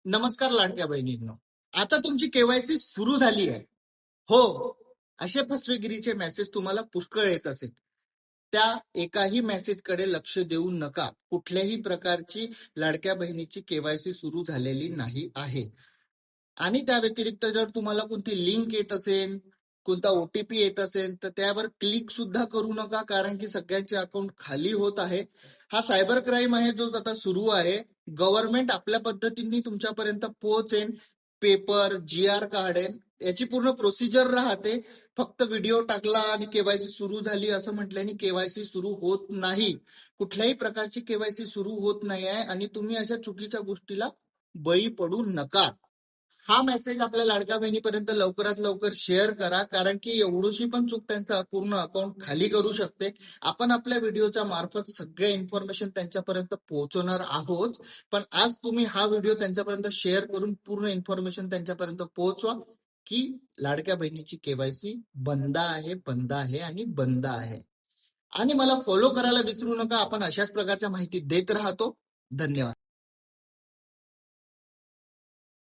नमस्कार लाडक्या बहिणींनो. आता तुमची केवायसी सुरू झाली आहे. हो, असे फसवेगिरीचे मेसेज तुम्हाला पुष्कळ येत असेल. त्या एकाही मेसेजकडे लक्ष देऊ नका. कुठल्याही प्रकारची लाडक्या बहिणीची केवायसी सुरू झालेली नाही आहे. आणि त्या व्यतिरिक्त जर तुम्हाला कोणती लिंक येत असेल, कोणता ओटीपी येत असेल, तर त्यावर क्लिक सुद्धा करू नका, कारण की सगळ्यांचे अकाउंट खाली होत आहे. हा सायबर क्राईम आहे जो आता सुरू आहे. गव्हर्नमेंट आपल्या पद्धतीने तुमच्यापर्यंत पोहोचेल, पेपर GR काढेल, याची पूर्ण प्रोसिजर राहते. फक्त व्हिडिओ टाकला आणि केवायसी सुरू झाली असं म्हटल्याने केवायसी सुरू होत नाही. कुठल्याही प्रकारची केवायसी सुरू होत नाही आहे आणि तुम्ही अशा चुकीच्या गोष्टीला बळी पडू नका. हा मेसेज आपल्या लाडक्या बहिणीपर्यंत लवकरात लवकर शेअर करा, कारण की एवढीशी पण चूक त्यांचा पूर्ण अकाउंट खाली करू शकते. आपण आपल्या व्हिडिओच्या मार्फत सगळ्या इन्फॉर्मेशन त्यांच्यापर्यंत पोहोचवणार आहोत. पण आज तुम्ही हा व्हिडिओ त्यांच्यापर्यंत शेअर करून पूर्ण इन्फॉर्मेशन त्यांच्यापर्यंत पोहोचवा की लाडक्या बहिणीची केवायसी बंद आहे, बंद आहे आणि बंद आहे. आणि मला फॉलो करायला विसरू नका. आपण अशाच प्रकारच्या माहिती देत राहतो. धन्यवाद.